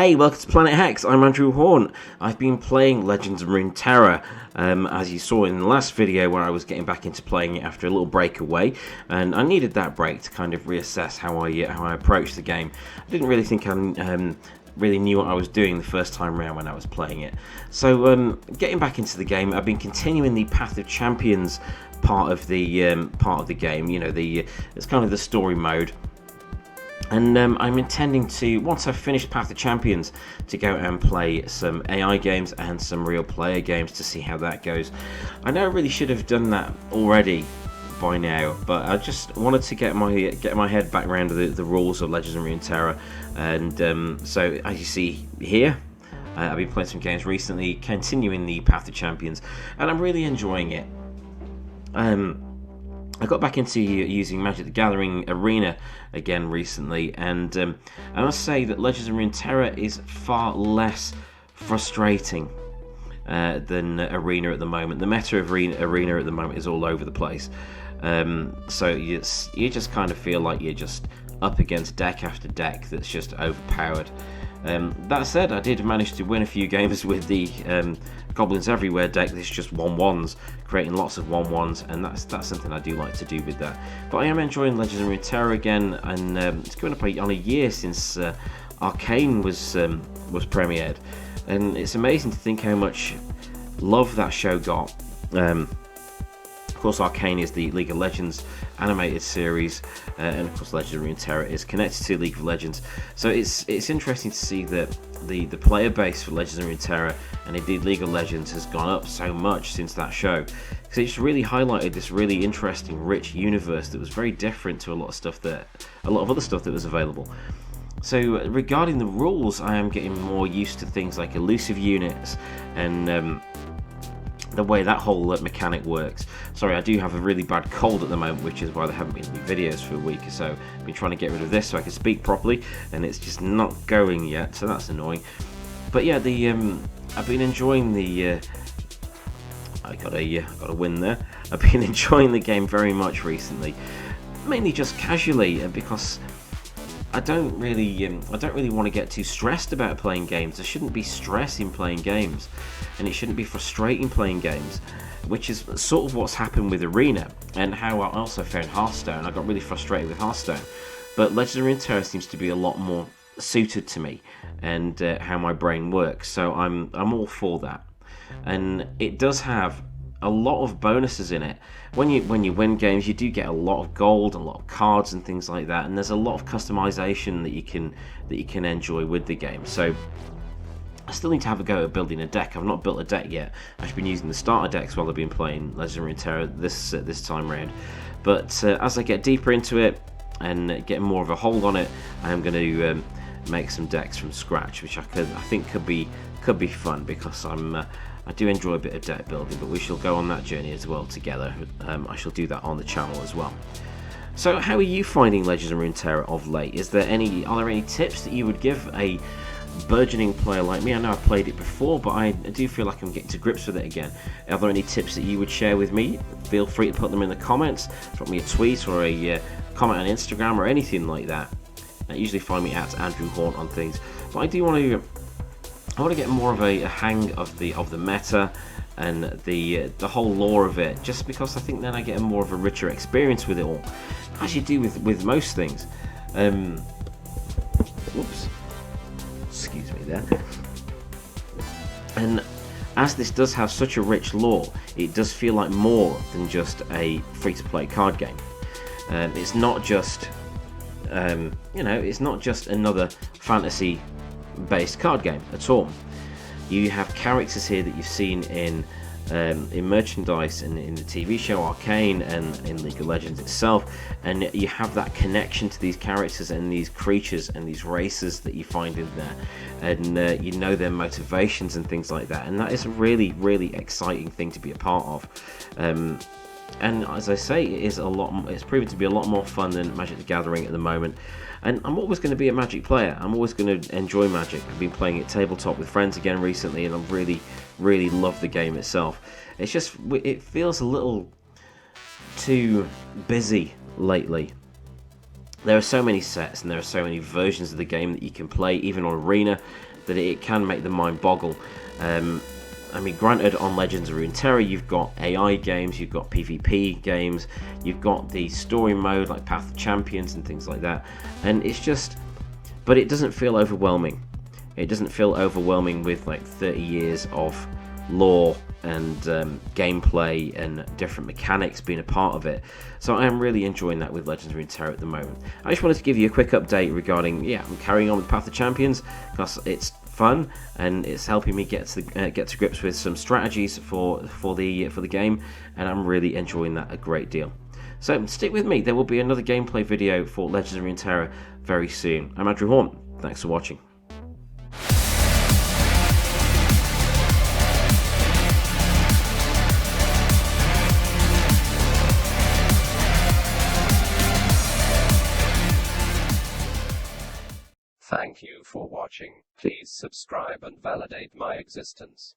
Hey, welcome to Planet Hex. I'm Andrew Hawnt. I've been playing Legends of Runeterra, as you saw in the last video where I was getting back into playing it after a little break away, and I needed that break to kind of reassess how I approached the game. I didn't really think I really knew what I was doing the first time around when I was playing it. So getting back into the game, I've been continuing the Path of Champions part of the game. You know, it's kind of the story mode. And I'm intending to, once I've finished Path of Champions, to go and play some AI games and some real player games to see how that goes. I know I really should have done that already by now, but I just wanted to get my head back around the rules of Legends of Runeterra. And so, as you see here, I've been playing some games recently, continuing the Path of Champions, and I'm really enjoying it. I got back into using Magic the Gathering Arena again recently, and I must say that Legends of Runeterra is far less frustrating than Arena at the moment. The meta of Arena at the moment is all over the place, so you just kind of feel like you're just up against deck after deck that's just overpowered. That said, I did manage to win a few games with the Goblins Everywhere deck. This is just 1/1s, creating lots of 1/1s, and that's something I do like to do with that. But I am enjoying Legends of Runeterra again, and it's going up on a year since Arcane was premiered, and it's amazing to think how much love that show got. Of course, Arcane is the League of Legends animated series, and of course Legends of Runeterra is connected to League of Legends. So it's interesting to see that the player base for Legends of Runeterra, and indeed League of Legends, has gone up so much since that show, because it's really highlighted this really interesting, rich universe that was very different to a lot of other stuff that was available. So regarding the rules, I am getting more used to things like elusive units and the way that whole mechanic works. Sorry, I do have a really bad cold at the moment, which is why there haven't been any videos for a week or so. I've been trying to get rid of this so I can speak properly, and it's just not going yet, so that's annoying. But yeah, I've been enjoying the I got a win there. I've been enjoying the game very much recently, mainly just casually, because I don't really want to get too stressed about playing games. There shouldn't be stress in playing games, and it shouldn't be frustrating playing games, which is sort of what's happened with Arena, and how I also found Hearthstone. I got really frustrated with Hearthstone, but Legends of Runeterra seems to be a lot more suited to me and how my brain works. So I'm all for that, and it does have a lot of bonuses in it. When you win games, you do get a lot of gold, a lot of cards and things like that, and there's a lot of customization that you can enjoy with the game. So I still need to have a go at building a deck. I've not built a deck yet. I've been using the starter decks while I've been playing Legends of Runeterra this time round. But as I get deeper into it and get more of a hold on it, I am going to make some decks from scratch, which I think could be fun, because I do enjoy a bit of deck building, but we shall go on that journey as well together. I shall do that on the channel as well. So how are you finding Legends of Runeterra of late? Are there any tips that you would give a burgeoning player like me? I know I've played it before, but I do feel like I'm getting to grips with it again. Are there any tips that you would share with me? Feel free to put them in the comments. Drop me a tweet or a comment on Instagram or anything like that. You usually find me at Andrew Hawnt on things, but I want to get more of a hang of the meta and the whole lore of it, just because I think then I get more of a richer experience with it all, as you do with most things. Whoops, excuse me there. And as this does have such a rich lore, it does feel like more than just a free-to-play card game. It's not just it's not just another fantasy based card game at all. You have characters here that you've seen in merchandise and in the TV show Arcane and in League of Legends itself, and you have that connection to these characters and these creatures and these races that you find in there, and you know their motivations and things like that, and that is a really, really exciting thing to be a part of. And as I say, it's proven to be a lot more fun than Magic the Gathering at the moment. And I'm always going to be a Magic player. I'm always going to enjoy Magic. I've been playing it tabletop with friends again recently, and I really, really love the game itself. It's just, it feels a little too busy lately. There are so many sets and there are so many versions of the game that you can play, even on Arena, that it can make the mind boggle. I mean, granted, on Legends of Runeterra, you've got AI games, you've got PvP games, you've got the story mode like Path of Champions and things like that, and it's just, but it doesn't feel overwhelming. It doesn't feel overwhelming with like 30 years of lore and gameplay and different mechanics being a part of it. So I am really enjoying that with Legends of Runeterra at the moment. I just wanted to give you a quick update regarding, I'm carrying on with Path of Champions because it's fun and it's helping me get to grips with some strategies for the game, and I'm really enjoying that a great deal. So stick with me, there will be another gameplay video for Legends of Runeterra very soon. I'm Andrew Hawnt, thanks for watching. Thank you for watching. Please subscribe and validate my existence.